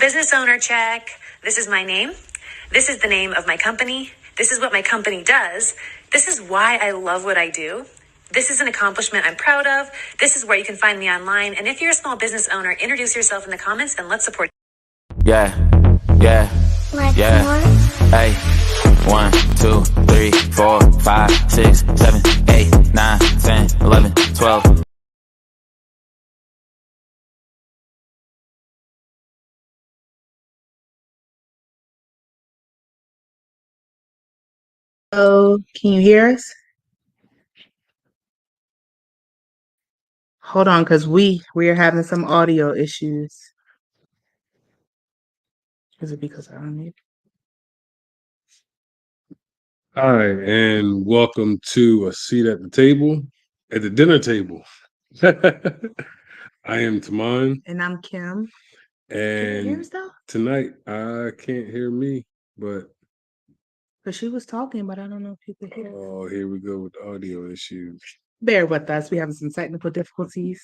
Business owner check. This is my name. This is the name of my company. This is what my company does. This is why I love what I do. This is an accomplishment I'm proud of. This is where you can find me online. And if you're a small business owner, introduce yourself in the comments and let's support. Yeah. Hey, 1, 2, 3, 4, 5, 6, 7, 8, 9, 10, 11, 12. Oh, can you hear us? Hold on, because we are having some audio issues. Is it because I don't need? Hi, and welcome to A Seat at the Table, at the dinner table. I am Taman, And I'm Kim. Can you hear and us though? tonight I can't hear me, but Because she was talking, but I don't know if you could hear. oh, here we go with the audio issues. Bear with us. We having some technical difficulties.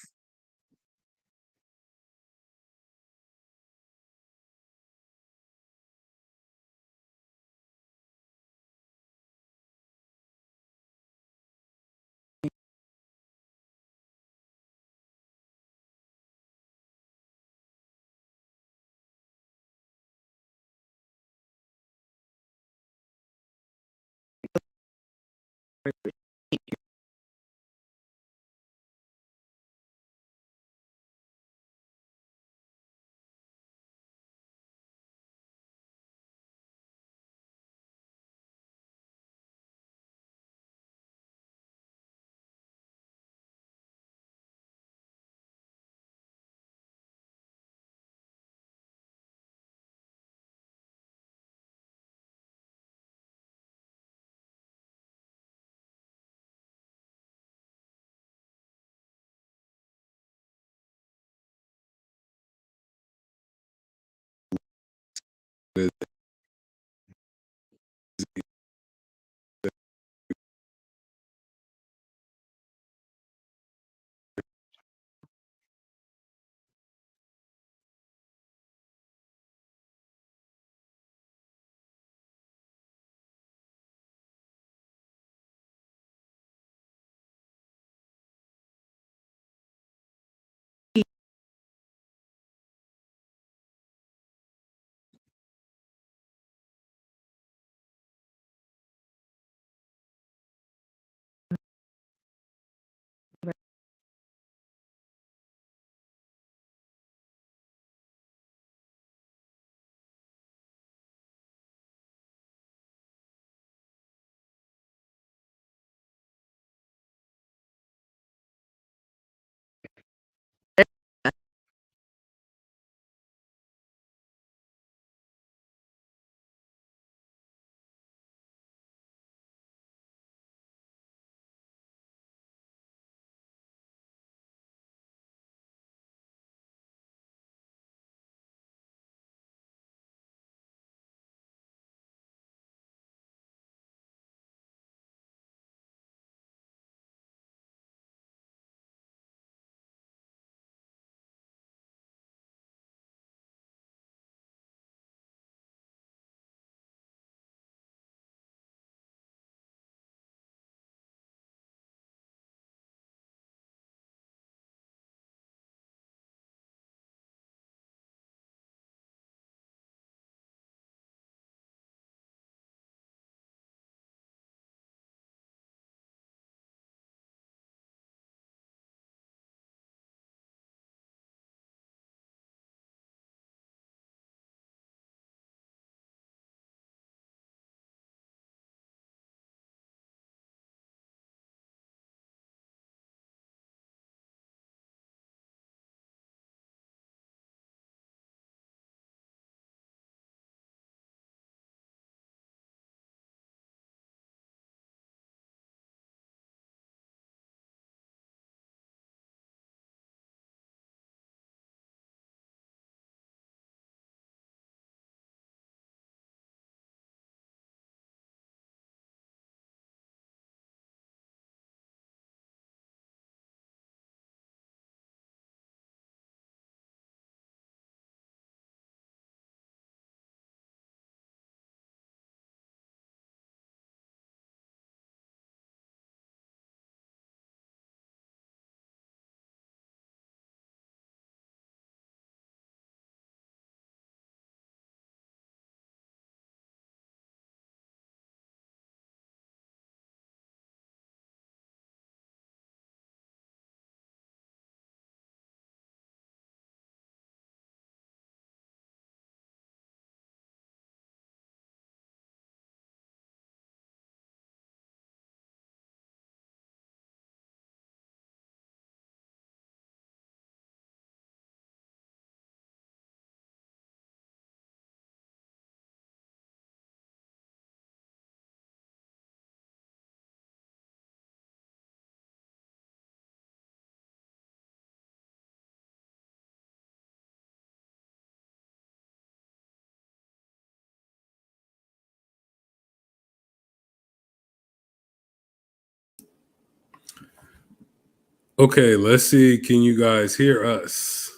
Okay, let's see. Can you guys hear us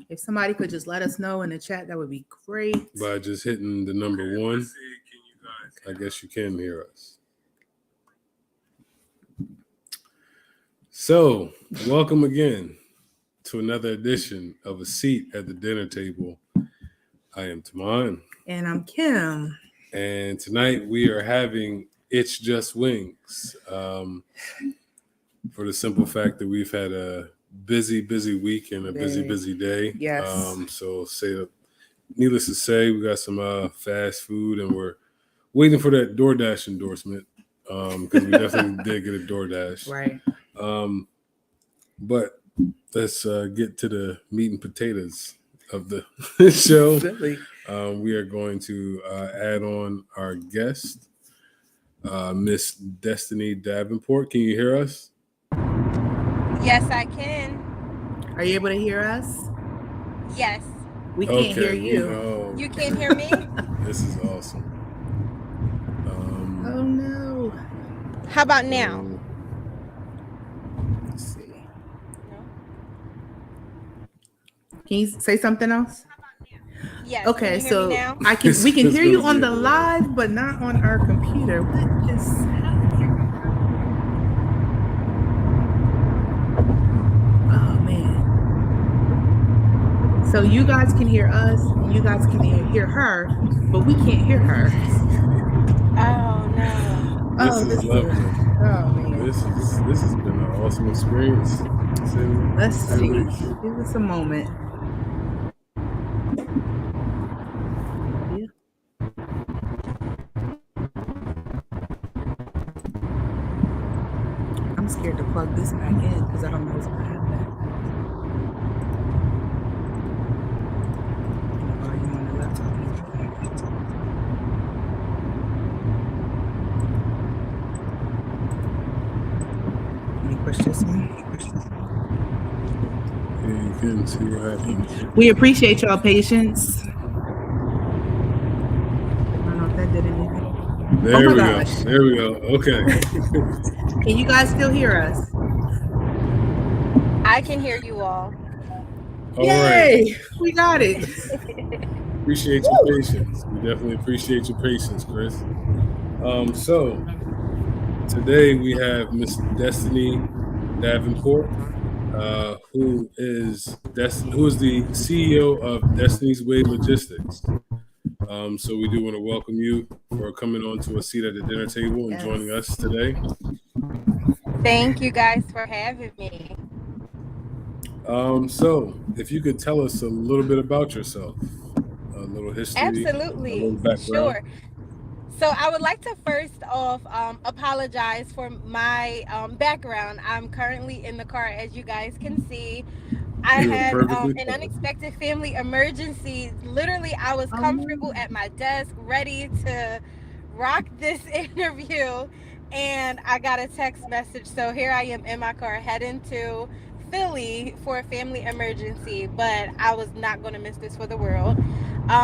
If somebody could just let us know in the chat, that would be great. by just hitting the number 1? I guess you can hear us. So, welcome again to another edition of A Seat at the Dinner Table. I am Taman. And I'm Kim. And tonight we are having It's Just Wings. For the simple fact that we've had a busy week and a busy day. Yes. Needless to say, we got some fast food and we're waiting for that DoorDash endorsement because we definitely did get a DoorDash. Right. But let's get to the meat and potatoes of the show. Silly. We are going to add on our guest, Miss Destiny Davenport. Can you hear us? Yes, I can. Are you able to hear us? Yes. We can't hear you. You can't hear me? This is awesome. Oh no. How about now? Let's see. Can you say something else? Yes. Okay, can you hear so me now? we can hear you on the live, but not on our computer. What is happening? Oh man. So you guys can hear us, and you guys can hear her, but we can't hear her. Oh no. This is lovely. Oh man. This has been an awesome experience. Let's see. Give us a moment. I'm scared to plug this back in because I don't know what's going to happen. Volume on the laptop. Let me push this one. Yeah, you can see what happens. We appreciate y'all patience. I don't know if that did anything. There we gosh. go. There we go. Okay. Can you guys still hear us? I can hear you all. All Yay! right. We got it. Appreciate your patience. We definitely appreciate your patience, Chris. So today we have Miss Destiny Davenport, who is the CEO of Destiny's Way Logistics. So we do want to welcome you for coming on to A Seat at the Dinner Table and joining us today. Thank you guys for having me. So if you could tell us a little bit about yourself, a little history, Absolutely. a little background. Sure. So I would like to first off apologize for my background. I'm currently in the car, as you guys can see. I had an unexpected family emergency. Literally, I was comfortable at my desk, ready to rock this interview, and I got a text message. So here I am in my car heading to Philly for a family emergency, but I was not going to miss this for the world. So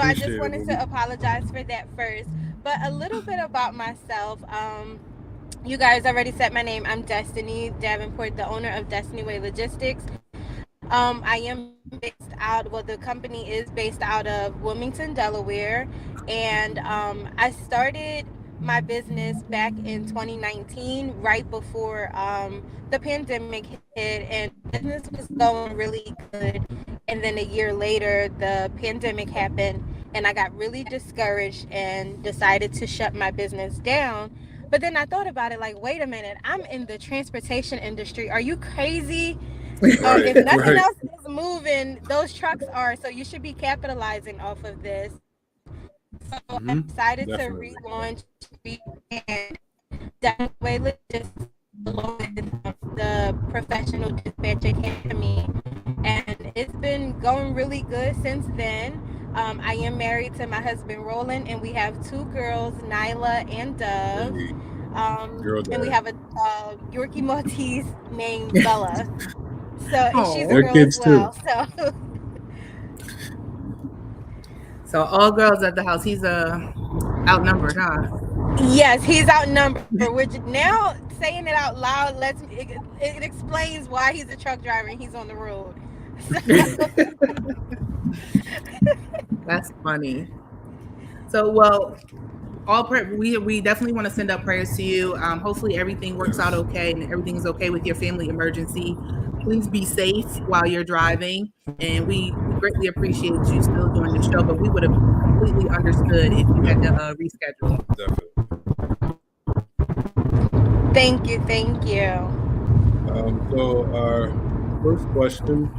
I just wanted to apologize for that first. But a little bit about myself. You guys already said my name. I'm Destiny Davenport, the owner of Destiny Way Logistics. I am based out, the company is based out of Wilmington, Delaware. And I started my business back in 2019, right before the pandemic hit, and business was going really good. And then a year later, the pandemic happened, and I got really discouraged and decided to shut my business down. But then I thought about it, like, wait a minute, I'm in the transportation industry. Are you crazy? If nothing else is moving, those trucks are, so you should be capitalizing off of this. So I decided to relaunch and Destiny Way Logistics along with the Professional Dispatch Academy. And it's been going really good since then. I am married to my husband Roland, and we have 2 girls, Nyla and Dove. And we have a Yorkie Maltese named Bella. So and she's a girl as well. So all girls at the house. He's outnumbered, huh? Yes, he's outnumbered. Which now, saying it out loud it explains why he's a truck driver and he's on the road. That's funny. So, well, we definitely want to send up prayers to you. Hopefully everything works out okay and everything is okay with your family emergency. Please be safe while you're driving, and we greatly appreciate you still doing the show, but we would have completely understood if you had to reschedule. Definitely. Thank you. So our first question.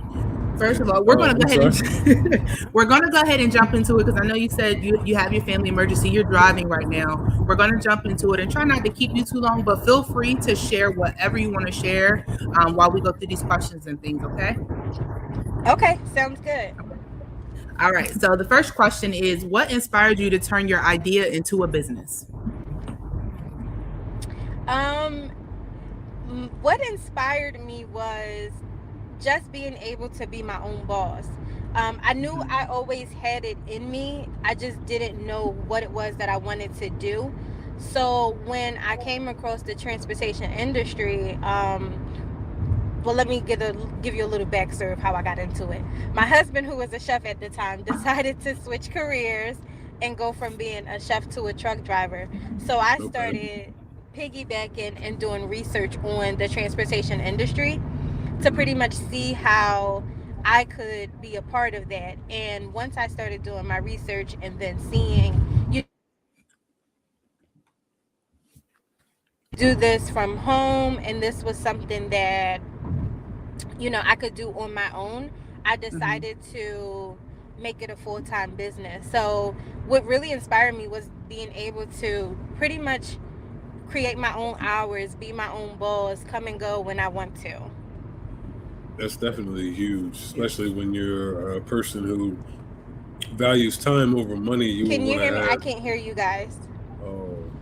First of all, we're going to go ahead and jump into it, because I know you said you have your family emergency. You're driving right now. We're going to jump into it and try not to keep you too long, but feel free to share whatever you want to share while we go through these questions and things. Okay. Okay. Sounds good. All right. So the first question is, what inspired you to turn your idea into a business? What inspired me was just being able to be my own boss. I knew I always had it in me. I just didn't know what it was that I wanted to do. So when I came across the transportation industry, well, let me give you a little backstory of how I got into it. My husband, who was a chef at the time, decided to switch careers and go from being a chef to a truck driver. So I started piggybacking and doing research on the transportation industry to pretty much see how I could be a part of that. And once I started doing my research and then seeing you do this from home, and this was something that, you know, I could do on my own, I decided to make it a full-time business. So what really inspired me was being able to pretty much create my own hours, be my own boss, come and go when I want to. That's definitely huge, especially when you're a person who values time over money. Can you hear me? I can't hear you guys.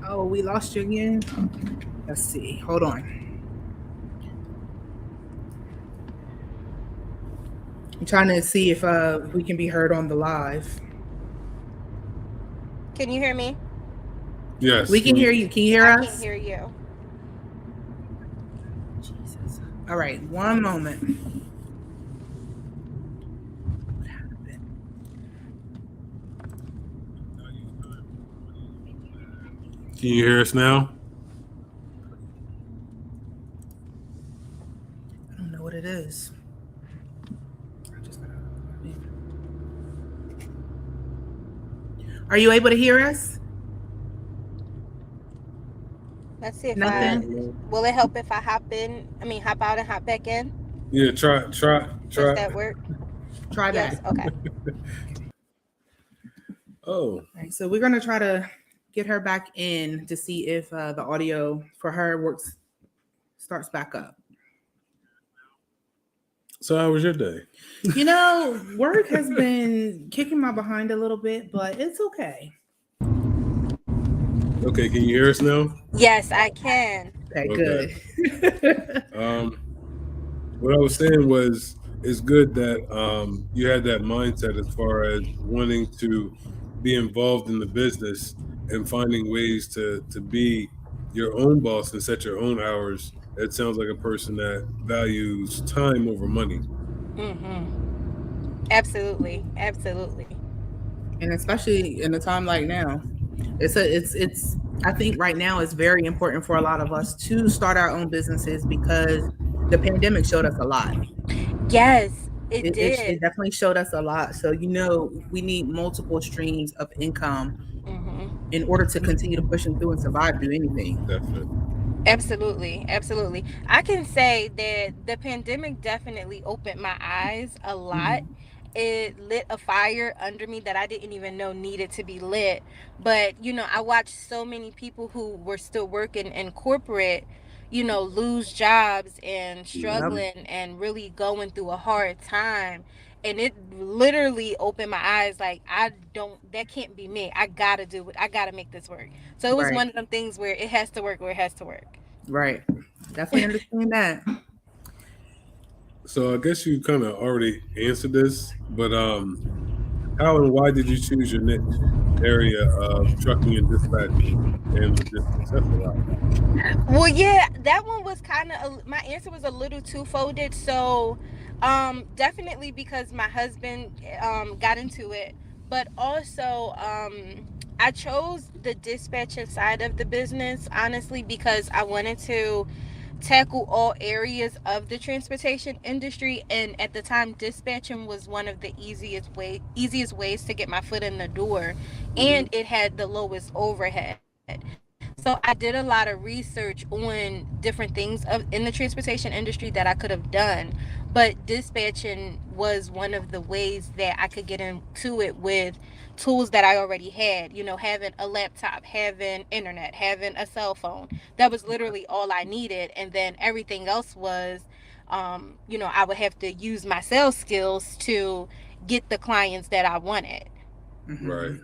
Oh, we lost you again. Let's see. Hold on. I'm trying to see if we can be heard on the live. Can you hear me? Yes. We can hear you. Can you hear us? I can't hear you. Jesus. All right. One moment. Can you hear us now? I don't know what it is. Are you able to hear us? Let's see if Nothing. Will it help if I hop out and hop back in? Yeah, try. Does that work? Try that. Yes, okay. Oh. All right, so we're gonna try to get her back in to see if the audio for her starts back up. So how was your day? You know, work has been kicking my behind a little bit, but it's okay. Okay, can you hear us now? Yes, I can. Okay, good. What I was saying was, it's good that you had that mindset as far as wanting to be involved in the business and finding ways to be your own boss and set your own hours. It sounds like a person that values time over money. Absolutely. And especially in a time like now, it's I think right now it's very important for a lot of us to start our own businesses, because the pandemic showed us a lot. Yes, it did. It definitely showed us a lot. So, you know, we need multiple streams of income in order to continue to push them through and survive through anything. Definitely. Absolutely. I can say that the pandemic definitely opened my eyes a lot. It lit a fire under me that I didn't even know needed to be lit. But, you know, I watched so many people who were still working in corporate, you know, lose jobs and struggling and really going through a hard time. And it literally opened my eyes. Like, that can't be me. I gotta do it. I gotta make this work. So it was one of them things where it has to work where it has to work. Right. Definitely understand that. So I guess you kind of already answered this, but how and why did you choose your niche? area of trucking and dispatching and logistics? That's a lot. Well, yeah, that one was kind of my answer was a little two-folded. So, definitely because my husband got into it, but also I chose the dispatching side of the business honestly because I wanted to tackle all areas of the transportation industry, and at the time dispatching was one of the easiest ways to get my foot in the door, and it had the lowest overhead. So I did a lot of research on different things in the transportation industry that I could have done, but dispatching was one of the ways that I could get into it with tools that I already had, having a laptop, having internet, having a cell phone. That was literally all I needed. And then everything else was, I would have to use my sales skills to get the clients that I wanted. Right.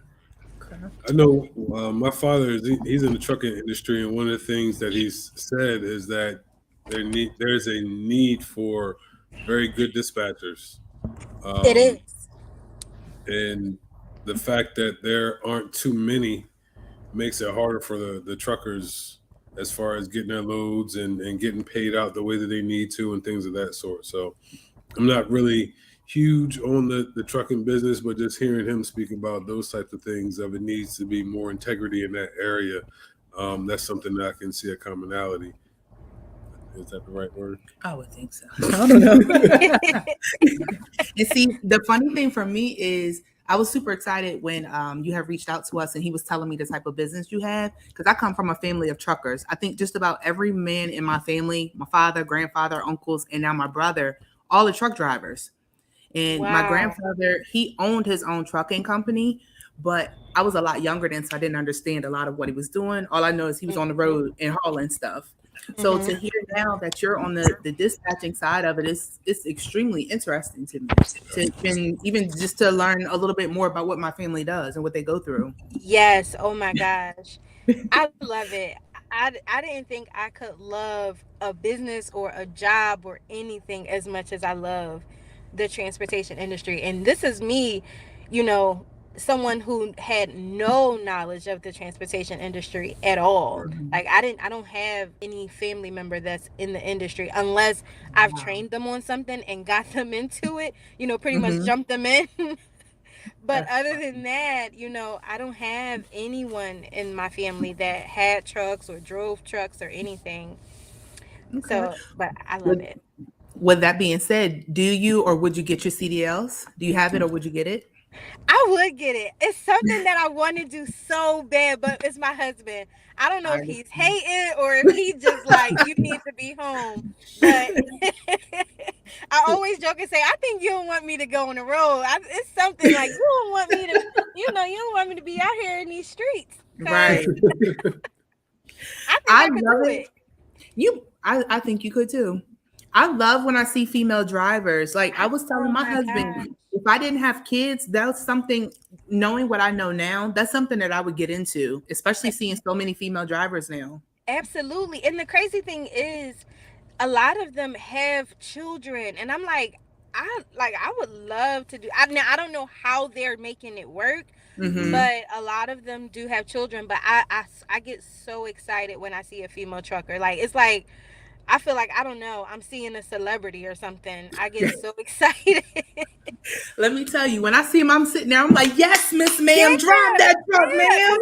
I know my father he's in the trucking industry, and one of the things that he's said is that there's a need for very good dispatchers, It um, is. and the fact that there aren't too many makes it harder for the truckers as far as getting their loads and getting paid out the way that they need to and things of that sort. So I'm not really huge on the trucking business, but just hearing him speak about those types of things, of it needs to be more integrity in that area. That's something that I can see a commonality. Is that the right word? I would think so. I don't know. And see, the funny thing for me is I was super excited when you have reached out to us and he was telling me the type of business you have, because I come from a family of truckers. I think just about every man in my family, my father, grandfather, uncles, and now my brother, all the truck drivers. And my Wow. grandfather, he owned his own trucking company, but I was a lot younger then, so I didn't understand a lot of what he was doing. All I know is he was on the road and hauling stuff. So to Mm-hmm. hear now that you're on the dispatching side of it is it's extremely interesting to me. To and even just to learn a little bit more about what my family does and what they go through. Yes. Oh my gosh. I love it. I didn't think I could love a business or a job or anything as much as I love the transportation industry. And this is me, you know, someone who had no knowledge of the transportation industry at all. Mhm. Like I don't have any family member that's in the industry unless I've Wow. trained them on something and got them into it, pretty much Hmm. jumped them in. But That's other than funny. that, I don't have anyone in my family that had trucks or drove trucks or anything. Okay. So, but I love With, it. with that being said, do you or would you get your CDLs? Do you have it or would you get it? I would get it. It's something that I want to do so bad, but it's my husband. I don't know I if he's understand. hating or if he just like, you need to be home. But I always joke and say, I think you don't want me to go on the road. It's something like, you don't want me to, you don't want me to be out here in these streets. Because Right. I think I I could love do it. it. I think you could too. I love when I see female drivers. Like I was telling Oh my my husband, God. if I didn't have kids, that was something, knowing what I know now, that's something that I would get into, especially seeing so many female drivers now. Absolutely. And the crazy thing is a lot of them have children and I'm I would love to do I don't know how they're making it work, Hmm. but a lot of them do have children, but I get so excited when I see a female trucker. Like it's like I feel like I don't know, I'm seeing a celebrity or something. I get so excited. Let me tell you, when I see him, I'm sitting there, I'm like, yes, Miss Ma'am, drive Yeah, that truck, yeah, ma'am.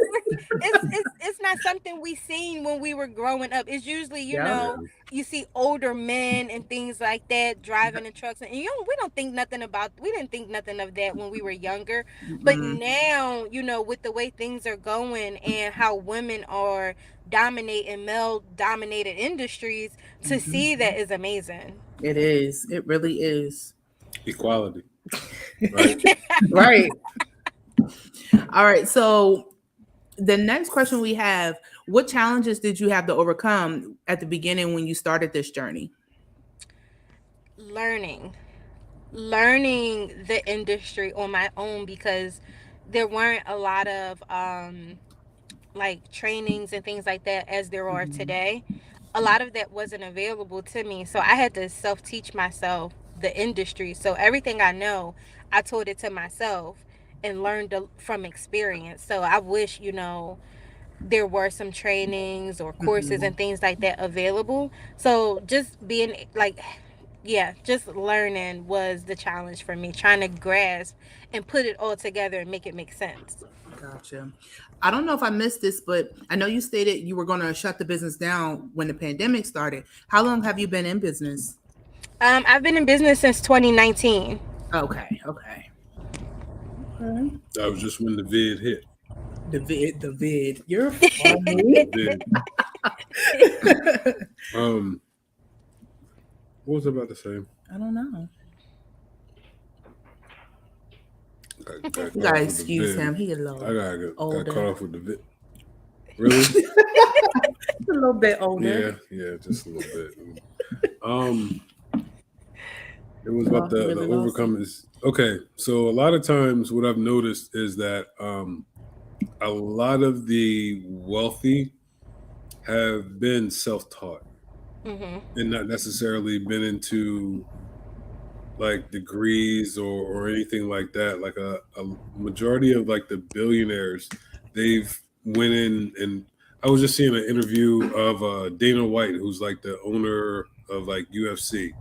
because it's not something we seen when we were growing up. It's usually Yeah. you see older men and things like that driving in trucks, and we didn't think nothing of that when we were younger, but Mm-mm. now with the way things are going and how women are dominating male dominated industries, to Mhm. see that is amazing. It is. It really is. Equality, right? Right. All right. So the next question we have, what challenges did you have to overcome at the beginning when you started this journey? learning learning the industry on my own because there weren't a lot of like trainings and things like that as there are Mhm. today. A lot of that wasn't available to me, so I had to self teach myself the industry. So everything I know, I taught it to myself, and learned from experience. So I wish, there were some trainings or courses and things like that available. So just being like, yeah, just learning was the challenge for me, trying to grasp and put it all together and make it make sense. Gotcha. I don't know if I missed this, but I know you stated you were going to shut the business down when the pandemic started. How long have you been in business? I've been in business since 2019. Okay. That was just when the vid hit. The vid. You're funny. What was I about to say? I don't know. Got You gotta excuse him. He a little older. Got caught off with the vid. Really? A little bit older. Yeah, just a little bit. It was about the overcome is okay. So a lot of times, what I've noticed is that a lot of the wealthy have been self-taught and not necessarily been into like degrees or anything like that. Like a majority of like the billionaires, they've went in, and I was just seeing an interview of Dana White, who's like the owner of like UFC.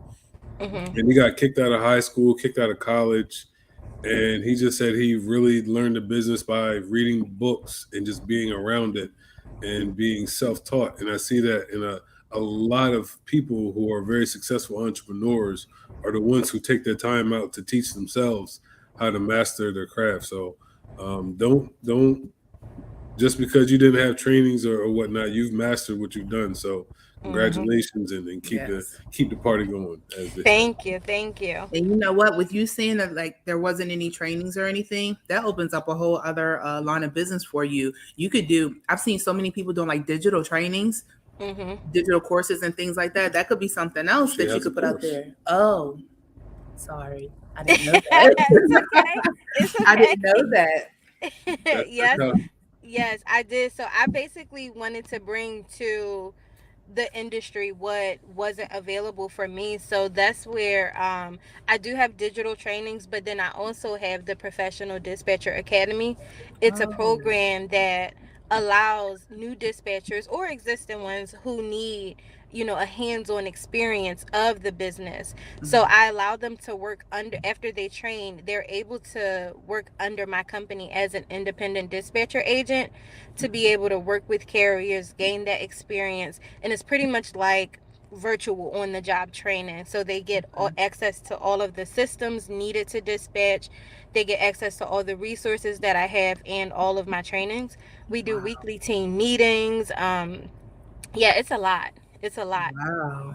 And he got kicked out of high school, kicked out of college. And he just said he really learned the business by reading books and just being around it and being self-taught. And I see that in a lot of people who are very successful entrepreneurs are the ones who take their time out to teach themselves how to master their craft. So don't just because you didn't have trainings or whatnot, you've mastered what you've done. So congratulations and keep the party going. Thank you. And you know what? With you saying that like there wasn't any trainings or anything, that opens up a whole other line of business for you. You could do. I've seen so many people doing like digital trainings, digital courses and things like that. That could be something else that you could put out there. Oh, sorry, I didn't know that. It's okay. I didn't know that. Yes, I did. So I basically wanted to bring to the industry what wasn't available for me. So that's where I do have digital trainings, but then I also have the Professional Dispatcher Academy. It's a program that allows new dispatchers or existing ones who need a hands-on experience of the business. So I allow them to work after they train, they're able to work under my company as an independent dispatcher agent to be able to work with carriers, gain that experience. And it's pretty much like virtual on the job training. So they get access to all of the systems needed to dispatch. They get access to all the resources that I have and all of my trainings. We do weekly team meetings. It's a lot. Wow.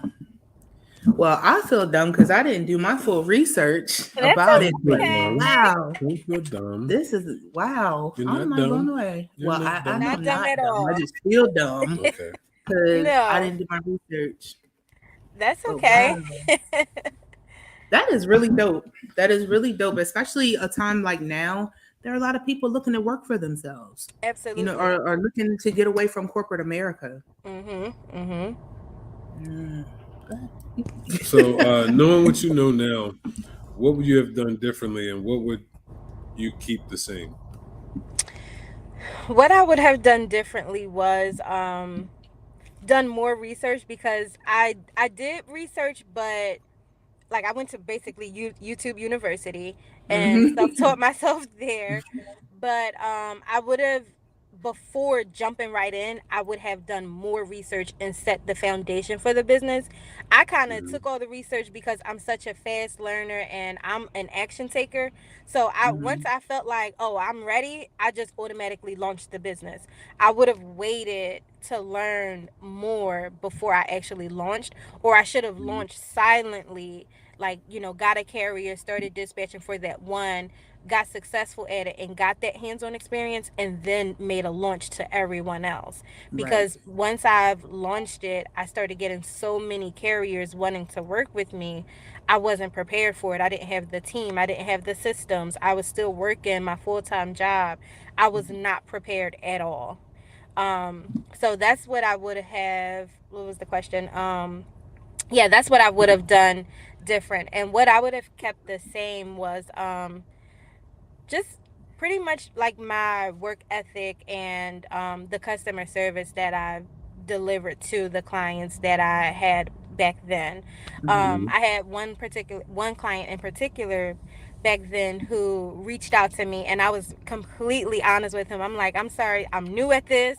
Well, I feel dumb because I didn't do my full research about it. But wow. Don't feel dumb. This is wow. You're I'm not blown away. Well, I'm not dumb at all. I just feel dumb because I didn't do my research. That's okay. Wow. That is really dope. That is really dope, especially a time like now. There are a lot of people looking to work for themselves. Absolutely. Or looking to get away from corporate America. So knowing what you know now, what would you have done differently and what would you keep the same? What I would have done differently was done more research, because I did research, but like I went to basically YouTube University and self-taught myself there. But I would have, before jumping right in, I would have done more research and set the foundation for the business. I kind of took all the research because I'm such a fast learner and I'm an action taker. So once I felt like, oh, I'm ready, I just automatically launched the business. I would have waited to learn more before I actually launched, or I should have launched silently, like, got a carrier, started dispatching for that one, got successful at it and got that hands-on experience, and then made a launch to everyone else. Because once I've launched it, I started getting so many carriers wanting to work with me. I wasn't prepared for it. I didn't have the team. I didn't have the systems. I was still working my full-time job. I was not prepared at all. So that's what I would have. What was the question? That's what I would have done different. And what I would have kept the same was just pretty much like my work ethic and the customer service that I delivered to the clients that I had back then. I had one client in particular back then who reached out to me, and I was completely honest with him. I'm like, I'm sorry, I'm new at this.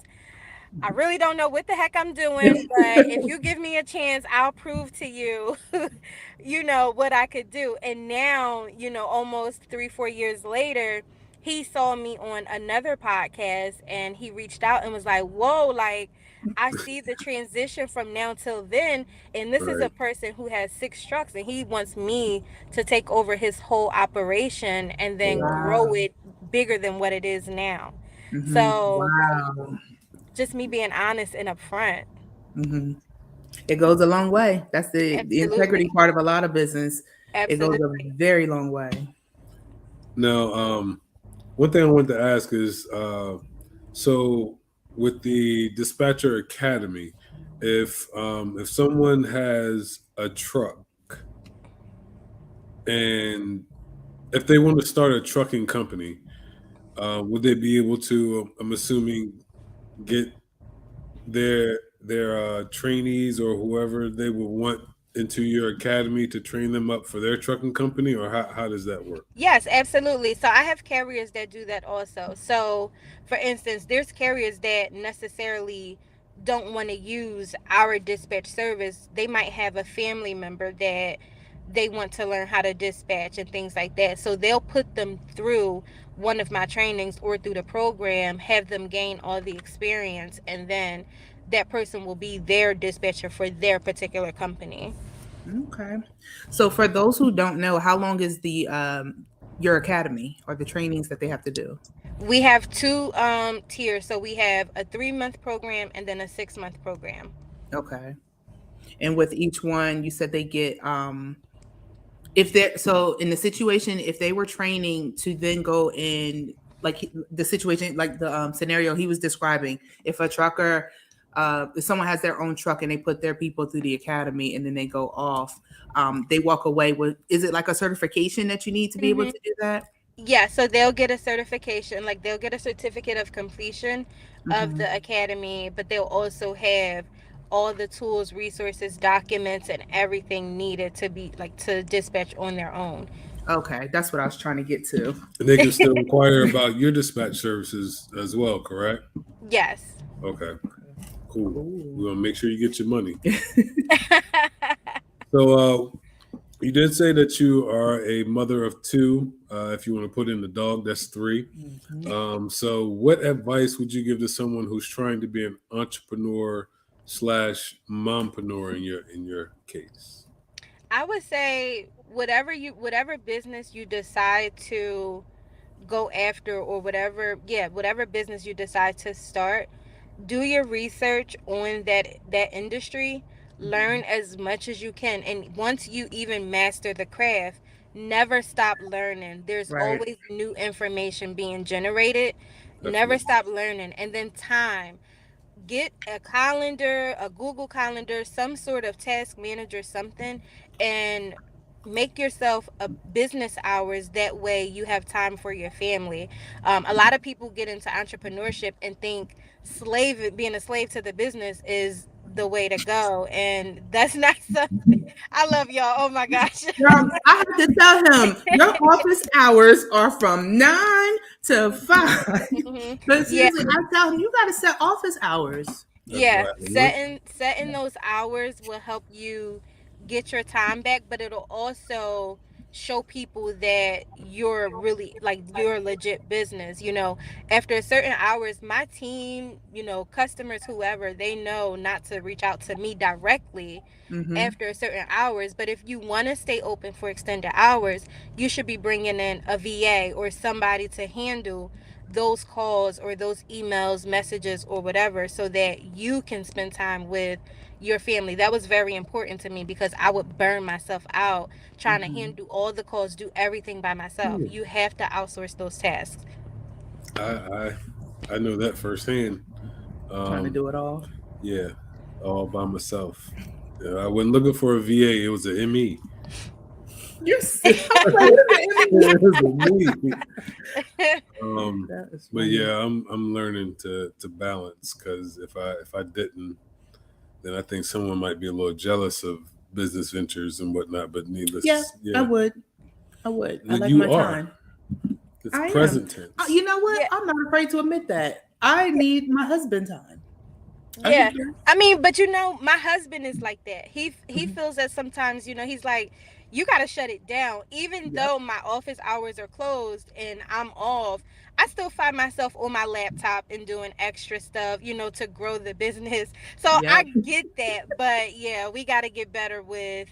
I really don't know what the heck I'm doing, but if you give me a chance, I'll prove to you, what I could do. And now, almost 3-4 years later, he saw me on another podcast and he reached out and was like, whoa, like, I see the transition from now till then. And this is a person who has 6 trucks and he wants me to take over his whole operation and then grow it bigger than what it is now. So just me being honest and upfront. It goes a long way. That's the integrity part of a lot of business. Absolutely. It goes a very long way. Now, one thing I wanted to ask is, so with the Dispatcher Academy, if someone has a truck and if they want to start a trucking company, would they be able to, I'm assuming, get their trainees or whoever they would want into your academy to train them up for their trucking company, or how does that work? Yes, absolutely. So I have carriers that do that also. So for instance, there's carriers that necessarily don't want to use our dispatch service. They might have a family member that they want to learn how to dispatch and things like that. So they'll put them through one of my trainings or through the program, have them gain all the experience, and then that person will be their dispatcher for their particular company. Okay. So for those who don't know, how long is the your academy or the trainings that they have to do? We have 2 tiers. So we have a 3-month program and then a 6-month program. Okay. And with each one, you said they get if they're so in the situation, if they were training to then go in like the situation, like the scenario he was describing, if a trucker if someone has their own truck and they put their people through the academy and then they go off, they walk away with, is it like a certification that you need to be able to do that? Yeah, so they'll get a certification, like they'll get a certificate of completion of the academy, but they'll also have all the tools, resources, documents, and everything needed to be like to dispatch on their own. Okay, that's what I was trying to get to. And they can still inquire about your dispatch services as well, correct? Yes. Okay. Cool. We're gonna make sure you get your money. So you did say that you are a mother of 2. If you want to put in the dog, that's 3. So what advice would you give to someone who's trying to be an entrepreneur / mompreneur in your case? I would say whatever business you decide to go after, or whatever business you decide to start, do your research on that industry, learn as much as you can, and once you even master the craft, never stop learning. There's always new information being generated. Never stop learning. And then time, get a calendar, a Google calendar, some sort of task manager, something, and make yourself a business hours. That way you have time for your family. A lot of people get into entrepreneurship and think being a slave to the business is the way to go, and that's not something. I love y'all. Oh my gosh. Girl, I have to tell him your office hours are from 9 to 5. But seriously, I tell him you got to set office hours. Yeah, setting those hours will help you get your time back, but it'll also show people that you're really like you're a legit business. After certain hours, my team, customers, whoever, they know not to reach out to me directly after certain hours. But if you want to stay open for extended hours, you should be bringing in a VA or somebody to handle those calls or those emails, messages, or whatever, so that you can spend time with your family. That was very important to me because I would burn myself out trying to handle all the calls, do everything by myself. You have to outsource those tasks. I know that firsthand. Trying to do it all. Yeah, all by myself. I wasn't looking for a VA. It was an ME. You're sick. I was like, but yeah, I'm learning to balance, because if I didn't, then I think someone might be a little jealous of business ventures and whatnot. But needless, I would. I like you my are. time. It's present tense. You know what? Yeah. I'm not afraid to admit that. I need my husband time. Yeah. I mean, but my husband is like that. He feels that sometimes, he's like, you got to shut it down. Even though my office hours are closed and I'm off, I still find myself on my laptop and doing extra stuff, to grow the business. So I get that. But yeah, we got to get better with,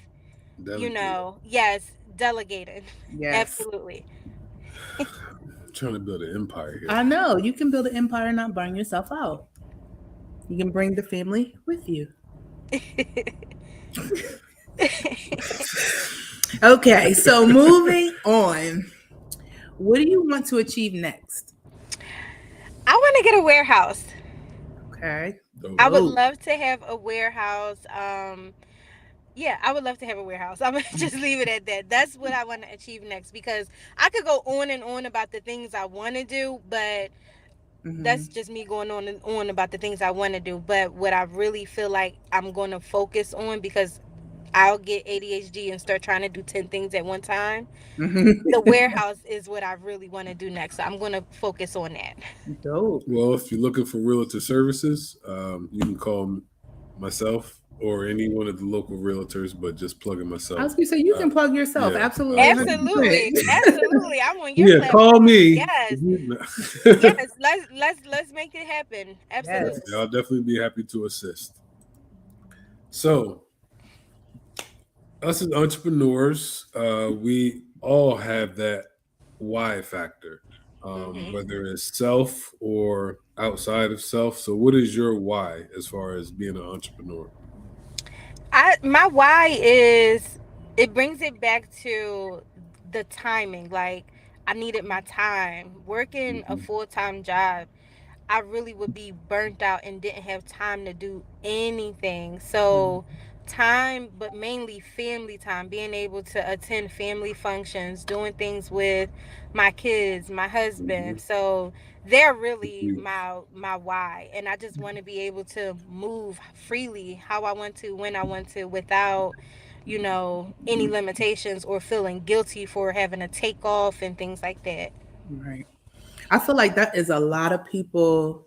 delegating. Yes. Absolutely. I'm trying to build an empire here. I know. You can build an empire and not burn yourself out. You can bring the family with you. Okay, so moving on. What do you want to achieve next? I want to get a warehouse. Okay. I would love to have a warehouse. Yeah, I would love to have a warehouse. I'm going to just leave it at that. That's what I want to achieve next, because I could go on and on about the things I want to do, but that's just me going on and on about the things I want to do. But what I really feel like I'm going to focus on, because I'll get ADHD and start trying to do 10 things at one time. The warehouse is what I really want to do next. So I'm going to focus on that. Dope. Well, if you're looking for realtor services, you can call myself or any one of the local realtors, but just plugging myself. I was going to say, you can plug yourself. Yeah. Absolutely. Absolutely. I'm on your platform. Call me. Yes. Yes. Let's make it happen. Absolutely. Yes. I'll definitely be happy to assist. So, us as entrepreneurs, we all have that why factor, whether it's self or outside of self. So what is your why as far as being an entrepreneur? My why is, it brings it back to the timing. Like, I needed my time. Working a full-time job, I really would be burnt out and didn't have time to do anything. So time, but mainly family time, being able to attend family functions, doing things with my kids, my husband. So they're really my why. And I just want to be able to move freely how I want to, when I want to, without, any limitations or feeling guilty for having to take off and things like that. Right. I feel like that is a lot of people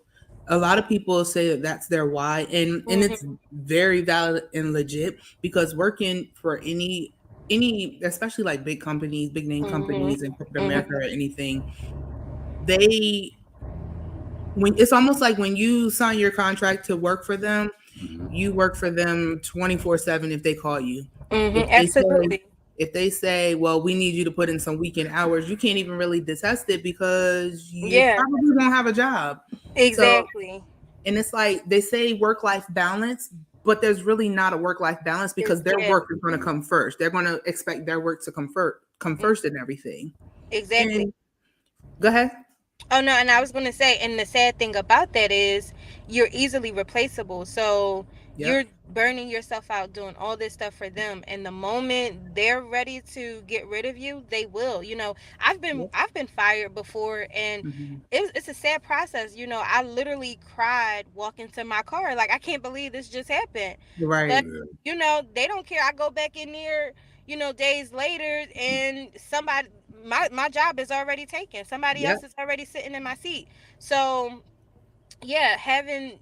say that that's their why, and it's very valid and legit, because working for any especially like big companies, big name companies in corporate America or anything, it's almost like when you sign your contract to work for them, you work for them 24/7 if they call you. Absolutely. If they say, well, we need you to put in some weekend hours, you can't even really detest it, because you probably won't have a job. Exactly. So, and it's like they say work-life balance, but there's really not a work-life balance, because their work is going to come first. They're going to expect their work to come first in everything. Exactly. And, go ahead. Oh, no, and I was going to say, and the sad thing about that is you're easily replaceable. So you're burning yourself out doing all this stuff for them, and the moment they're ready to get rid of you, they will. I've been fired before, and it's a sad process. I literally cried walking to my car, like, I can't believe this just happened. Right. But they don't care. I go back in there, days later, and somebody, my job is already taken. Somebody else is already sitting in my seat. So yeah, having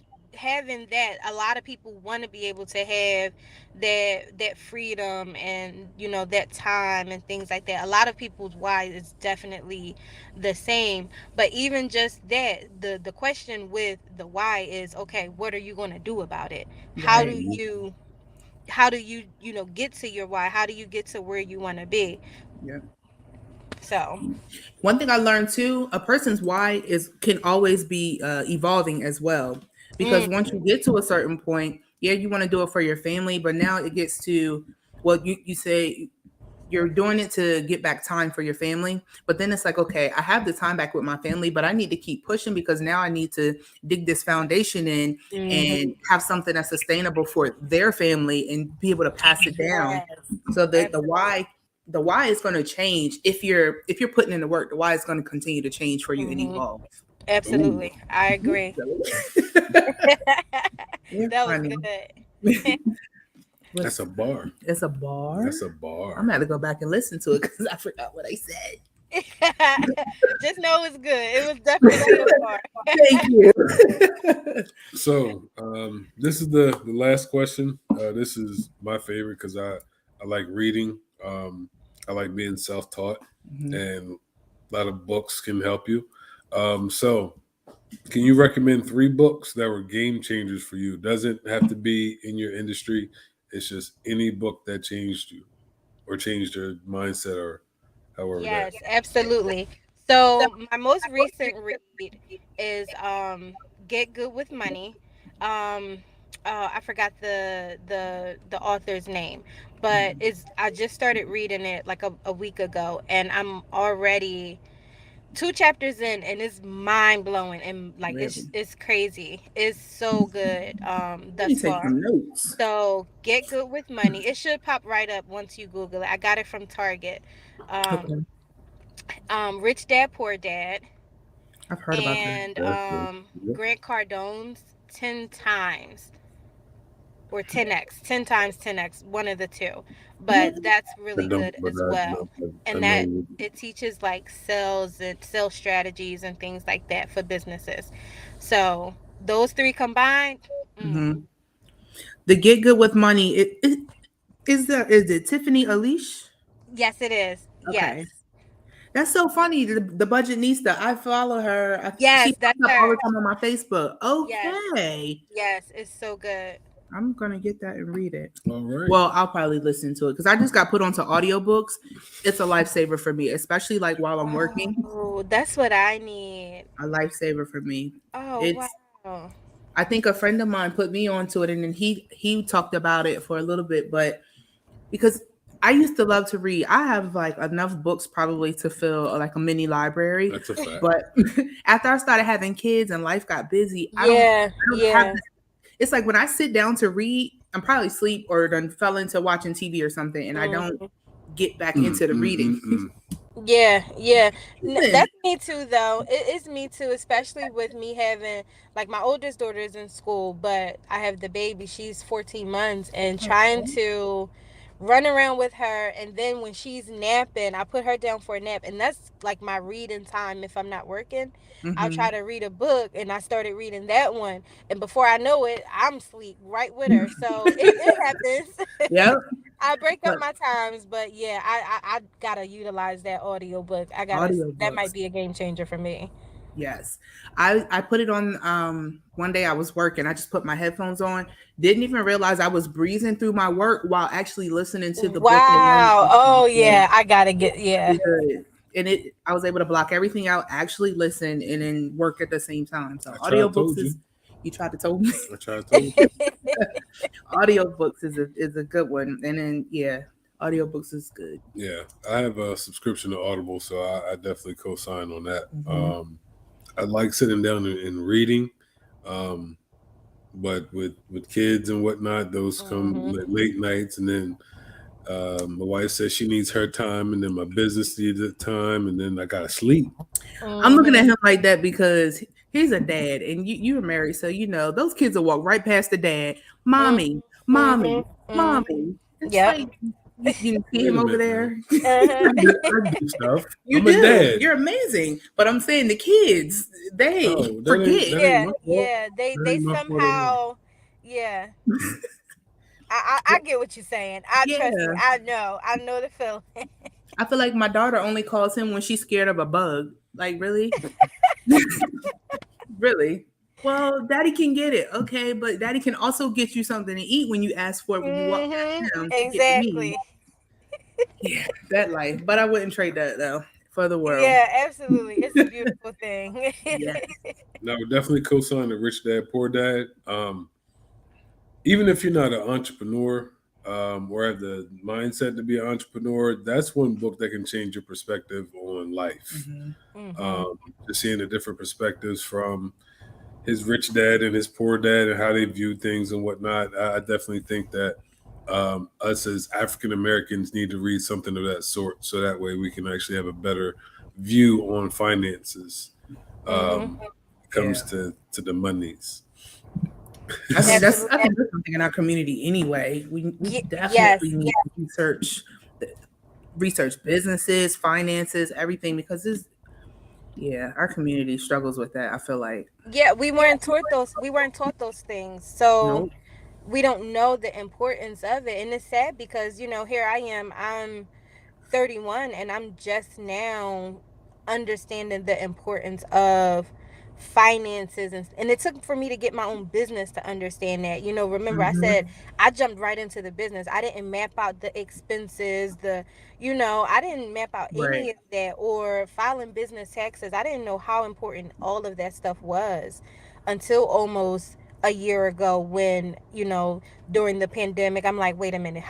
that, a lot of people want to be able to have that freedom and that time and things like that. A lot of people's why is definitely the same, but even just that, the question with the why is, okay, what are you going to do about it? How do you get to your why? How do you get to where you want to be? So one thing I learned too, a person's why can always be evolving as well, because once you get to a certain point, you want to do it for your family, but now it gets to, well, you say you're doing it to get back time for your family, but then it's like, okay, I have the time back with my family, but I need to keep pushing, because now I need to dig this foundation in and have something that's sustainable for their family and be able to pass it down. So that the why the why is going to change if you're putting in the work. The why is going to continue to change for you and evolve. Absolutely. Ooh. I agree. That was good. That's a bar. It's a bar. That's a bar. I'm gonna have to go back and listen to it because I forgot what I said. Just know it's good. It was definitely a bar. Thank you. So this is the last question. This is my favorite because I like reading. I like being self-taught, and a lot of books can help you. So can you recommend 3 books that were game changers for you? Doesn't have to be in your industry. It's just any book that changed you or changed your mindset or however. Yes, absolutely. So my most recent read is Get Good with Money. I forgot the author's name, but I just started reading it like a week ago, and I'm already 2 chapters in, and it's mind blowing, and like really? it's crazy. It's so good thus far. Take some notes. So Get Good with Money. It should pop right up once you Google it. I got it from Target. Rich Dad Poor Dad. I've heard about that. And Grant Cardone's 10 times or 10x, 10 times 10x, one of the two. But that's really good as well. And that it teaches like sales and sales strategies and things like that for businesses. So those 3 combined. The Get Good with Money. Is it Tiffany Alish? Yes, it is. Okay. Yes. That's so funny. The Budgetnista. I follow her. Yes, that's her. All the time on my Facebook. Okay. Yes, it's so good. I'm gonna get that and read it. All right. Well, I'll probably listen to it because I just got put onto audiobooks. It's a lifesaver for me, especially like while I'm working. Oh, that's what I need. A lifesaver for me. Oh, wow. I think a friend of mine put me onto it, and then he talked about it for a little bit, but because I used to love to read. I have like enough books probably to fill like a mini library. That's a fact. But after I started having kids and life got busy, I don't have that. It's like when I sit down to read, I'm probably asleep or done fell into watching TV or something, and I don't get back into the reading. Yeah. That's me too, though. It is me too, especially with me having, like, my oldest daughter is in school, but I have the baby. She's 14 months, and trying to run around with her, and then when she's napping, I put her down for a nap, and that's like my reading time. If I'm not working, I'll try to read a book, and I started reading that one, and before I know it, I'm asleep right with her. So it happens. Yep. I break up my times, but yeah, I gotta utilize that audiobook. That might be a game changer for me. Yes. I put it on one day I was working. I just put my headphones on. Didn't even realize I was breezing through my work while actually listening to the book. Wow. Oh yeah. I gotta get And I was able to block everything out, actually listen, and then work at the same time. So audiobooks is you tried to tell me. I tried to tell you. Audiobooks is a good one. And then audiobooks is good. Yeah. I have a subscription to Audible, so I definitely co-sign on that. I like sitting down and reading, but with kids and whatnot, those come late nights, and then my wife says she needs her time, and then my business needs the time, and then I gotta sleep. I'm looking at him like that because he's a dad, and you were married, so those kids will walk right past the dad, mommy. Yeah. You see him over there. I do stuff. I'm a dad. You're amazing. But I'm saying the kids, they forget. They somehow, I get what you're saying. I trust you. I know the feeling. I feel like my daughter only calls him when she's scared of a bug. Like, really? Really? Well, daddy can get it. Okay, but daddy can also get you something to eat when you ask for it when you walk past him. Exactly. Yeah, that life. But I wouldn't trade that though for the world. Yeah, absolutely. It's a beautiful thing. Yes. Now, definitely co-sign the Rich Dad Poor Dad. Even if you're not an entrepreneur or have the mindset to be an entrepreneur, that's one book that can change your perspective on life. Just seeing the different perspectives from his rich dad and his poor dad and how they view things and whatnot. I definitely think that us as African Americans need to read something of that sort, so that way we can actually have a better view on finances. Comes to the monies. I think that's something in our community anyway. We definitely need to research businesses, finances, everything, because our community struggles with that. I feel like we weren't taught those things, so we don't know the importance of it. And it's sad because here I am, I'm 31, and I'm just now understanding the importance of finances, and it took for me to get my own business to understand that. Remember, I said I jumped right into the business. I didn't map out the expenses, I didn't map out any of that, or filing business taxes. I didn't know how important all of that stuff was until almost a year ago, when during the pandemic, I'm like, wait a minute,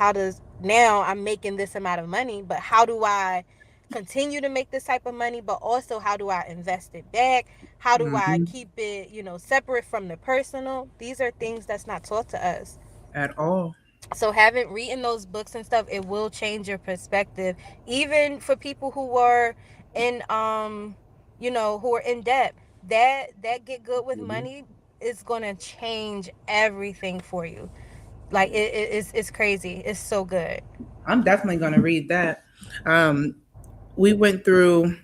now I'm making this amount of money, but how do I continue to make this type of money? But also, how do I invest it back? How do I keep it separate from the personal? These are things that's not taught to us at all. So reading those books and stuff, it will change your perspective, even for people who are in who are in debt. That Get Good with Money is going to change everything for you. Like it's crazy. It's so good. I'm definitely going to read that. We went through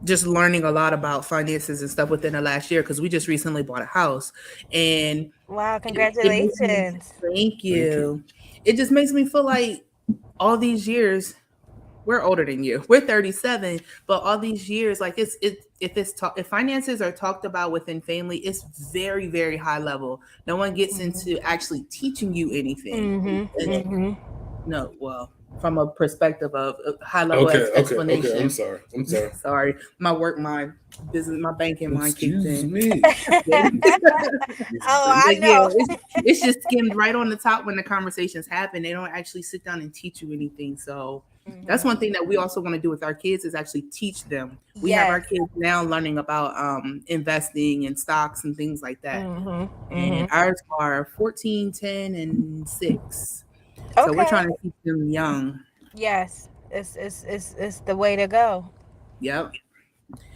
just learning a lot about finances and stuff within the last year, because we just recently bought a house. And wow, congratulations. Thank you. It just makes me feel like all these years, we're older than you. We're 37, but all these years, like if finances are talked about within family, it's very, very high level. No one gets into actually teaching you anything. No, well, from a perspective of high level explanation. Okay. I'm sorry. Sorry, my business, my banking mind kicked in. Me. I know. It's just skimmed right on the top when the conversations happen. They don't actually sit down and teach you anything. So that's one thing that we also want to do with our kids, is actually teach them. We have our kids now learning about investing and stocks and things like that. And ours are 14, 10, and 6. So we're trying to keep them young. Yes, it's the way to go. Yep.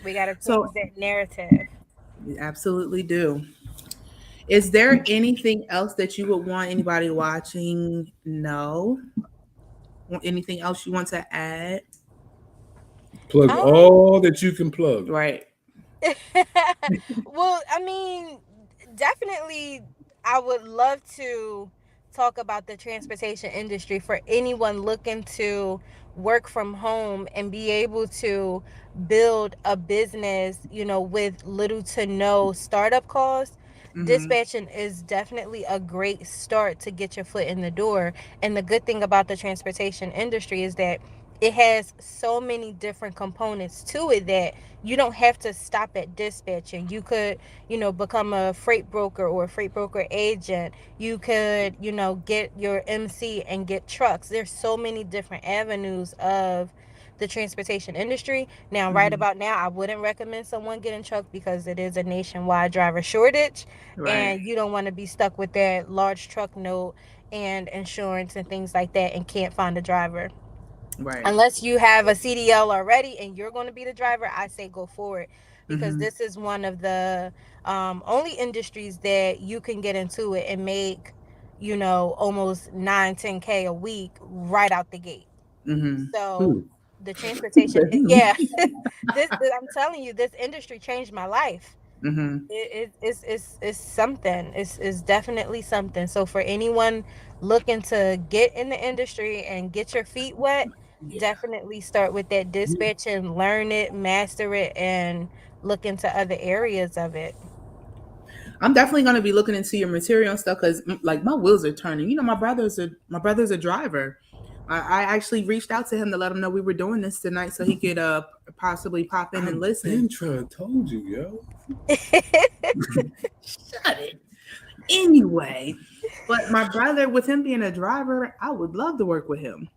We got to change that narrative. We absolutely do. Is there anything else that you would want anybody watching? No. Anything else you want to add? Plug all that you can plug. Right. Well, I mean, definitely, I would love to talk about the transportation industry for anyone looking to work from home and be able to build a business, with little to no startup costs. Dispatching is definitely a great start to get your foot in the door. And the good thing about the transportation industry is that it has so many different components to it that you don't have to stop at dispatching. You could, become a freight broker or a freight broker agent. You could, get your MC and get trucks. There's so many different avenues of the transportation industry. Now, right about now, I wouldn't recommend someone getting truck because it is a nationwide driver shortage. And you don't want to be stuck with that large truck note and insurance and things like that and can't find a driver. Right. Unless you have a CDL already and you're going to be the driver, I say go for it, because this is one of the only industries that you can get into it and make, almost 9-10K a week right out the gate. So the transportation, I'm telling you, this industry changed my life. It's something. It's definitely something. So for anyone looking to get in the industry and get your feet wet, definitely start with that dispatch and learn it, master it, and look into other areas of it. I'm definitely going to be looking into your material and stuff, because like my wheels are turning. My brother's a driver. I actually reached out to him to let him know we were doing this tonight so he could possibly pop in and listen. I've been trying to told you, yo. Shut it. Anyway, but my brother, with him being a driver, I would love to work with him.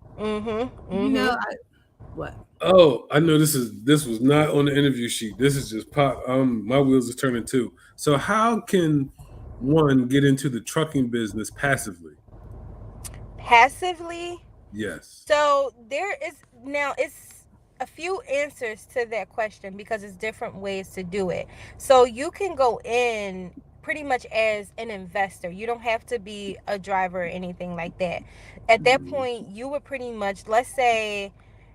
What? Oh, I know this was not on the interview sheet. This is just pop. My wheels are turning too. So how can one get into the trucking business passively? passively? Yes. So there is now it's a few answers to that question because it's different ways to do it. So you can go in pretty much as an investor. You don't have to be a driver or anything like that. At that point, you would pretty much, let's say,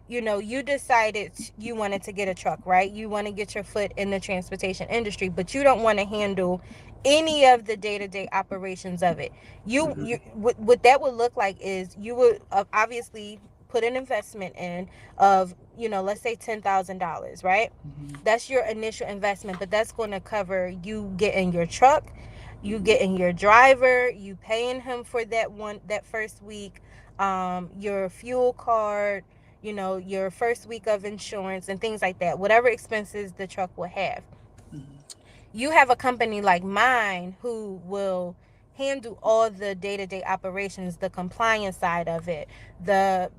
you decided you wanted to get a truck, right? You want to get your foot in the transportation industry, but you don't want to handle any of the day-to-day operations of it. What that would look like is you would obviously put an investment in of, let's say $10,000, right? That's your initial investment, but that's going to cover you getting your truck, you getting your driver, you paying him for that first week, your fuel card, your first week of insurance and things like that, whatever expenses the truck will have. You have a company like mine who will handle all the day-to-day operations, the compliance side of it, the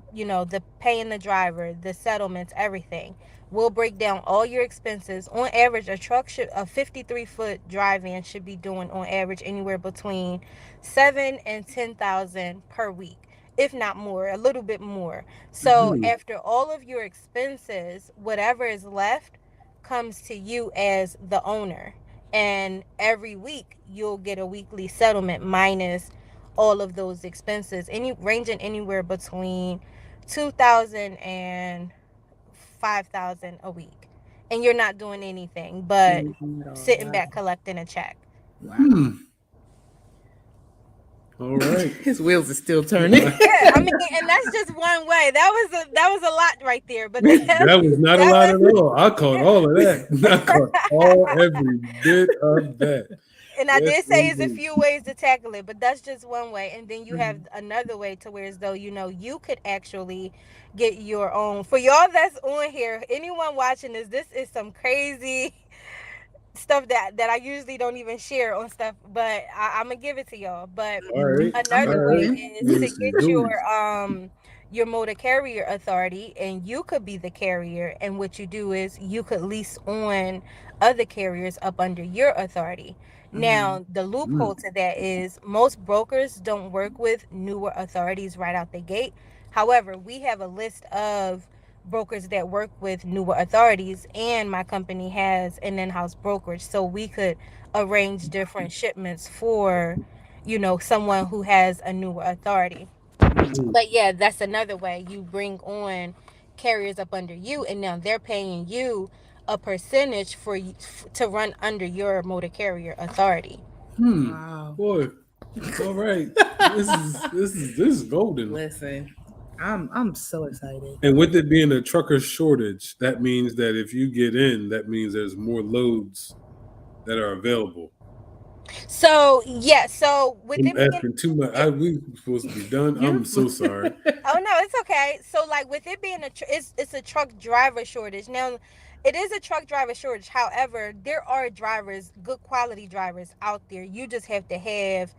paying the driver, the settlements, everything. We'll break down all your expenses. On average, a 53-foot dry van should be doing on average anywhere between 7 and 10,000 per week, if not more, a little bit more. So after all of your expenses, whatever is left comes to you as the owner. And every week you'll get a weekly settlement minus all of those expenses, ranging anywhere between 2,000 and 5,000 a week. And you're not doing anything but sitting back collecting a check. Wow. All right. His wheels are still turning. Yeah, I mean, and that's just one way. That was a lot right there, but that was not a lot at all. I caught all of that. I caught every bit of that. And I did say it's a few ways to tackle it, but that's just one way. And then you have another way to where as though, you could actually get your own. For y'all that's on here, anyone watching this is some crazy stuff that I usually don't even share on stuff, but I'm gonna give it to y'all. But another way is to get your motor carrier authority, and you could be the carrier. And what you do is you could lease on other carriers up under your authority. Now, the loophole to that is most brokers don't work with newer authorities right out the gate. However, we have a list of brokers that work with newer authorities, and my company has an in-house brokerage, so we could arrange different shipments for someone who has a newer authority. But yeah, that's another way. You bring on carriers up under you, and now they're paying you a percentage for you to run under your motor carrier authority. Wow. Boy, all right. This is golden. Listen, I'm so excited. And with it being a trucker shortage, that means that if you get in, that means there's more loads that are available. So yeah, so with I'm asking too much. We supposed to be done. I'm so sorry. Oh no, it's okay. So like with it being it's a truck driver shortage. Now, it is a truck driver shortage. However, there are drivers, good quality drivers out there. You just have to have,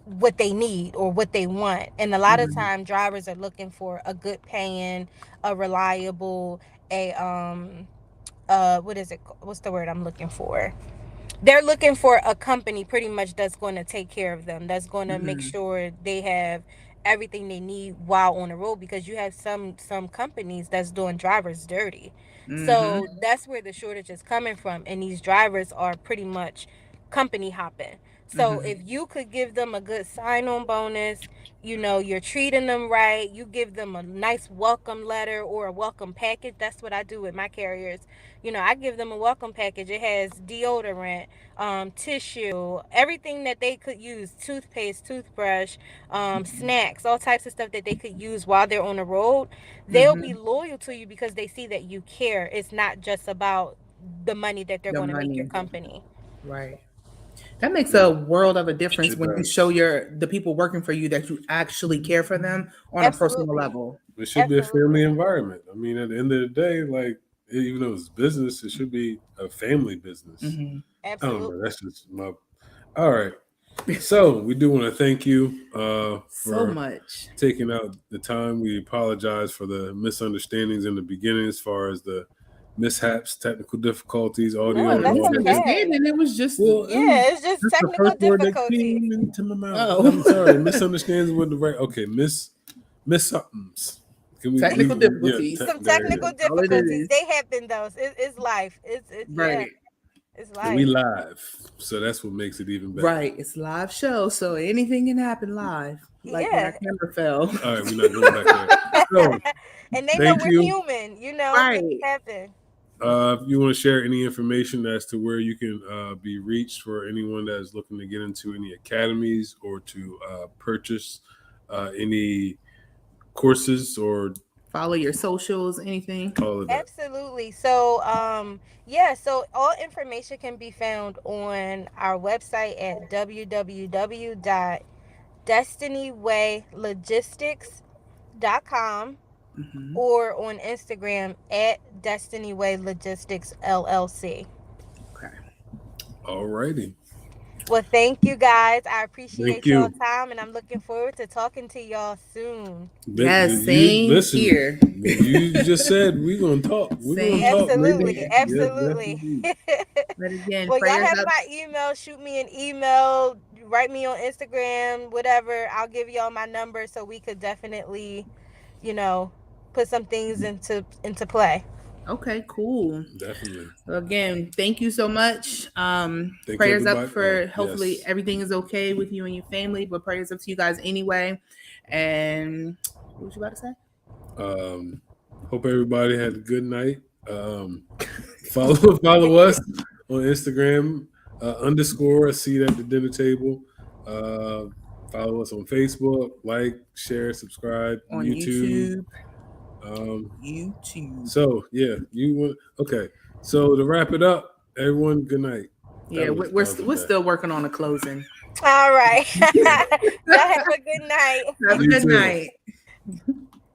what they need or what they want. And a lot of time drivers are looking for a good paying, a reliable, what is it? What's the word I'm looking for? They're looking for a company pretty much that's going to take care of them, that's going to make sure they have everything they need while on the road, because you have some companies that's doing drivers dirty. So that's where the shortage is coming from, and these drivers are pretty much company hopping. So if you could give them a good sign-on bonus, you're treating them right, you give them a nice welcome letter or a welcome package. That's what I do with my carriers. I give them a welcome package. It has deodorant, tissue, everything that they could use, toothpaste, toothbrush, snacks, all types of stuff that they could use while they're on the road. They'll be loyal to you because they see that you care. It's not just about the money that they're going to make your company. Right. That makes a world of a difference when you show the people working for you that you actually care for them on a personal level. It should be a family environment. I mean, at the end of the day, like, even though it's business, it should be a family business. Absolutely. I don't know. That's just my. All right. So we do want to thank you for so much taking out the time. We apologize for the misunderstandings in the beginning as far as the mishaps, technical difficulties, audio. No, that's okay. And it was just it's just technical difficulties. Into my mouth. I'm sorry, misunderstandings with the right. Okay, miss somethings. Technical difficulties. Some technical difficulties. They happen though. It's life. It's right. Yeah. It's live. And we live, so that's what makes it even better. Right, it's live show, so anything can happen live. Like when our camera fell. All right, we're not going back there. So, and they know we're human, right? Things happen. If you want to share any information as to where you can be reached for anyone that is looking to get into any academies or to purchase any courses or follow your socials, anything. All of that. Absolutely. So, so all information can be found on our website at www.destinywaylogistics.com or on Instagram at DestinyWayLogistics LLC. Okay. All righty. Well, thank you guys. I appreciate your time, and I'm looking forward to talking to y'all soon. Yes, same here. You just said we're going to talk. Absolutely. But again, well, y'all have my email. Shoot me an email. Write me on Instagram, whatever. I'll give y'all my number so we could definitely, put some things into play. Okay, cool. Definitely. Again, thank you so much. Prayers up for hopefully everything is okay with you and your family, but prayers up to you guys anyway. And what was you about to say? Hope everybody had a good night. Follow us on Instagram _ a seat at the dinner table. Follow us on Facebook, like, share, subscribe on YouTube. So okay. So to wrap it up, everyone, good night. Yeah, we're still working on the closing. All right. Y'all have a good night. Have a good night.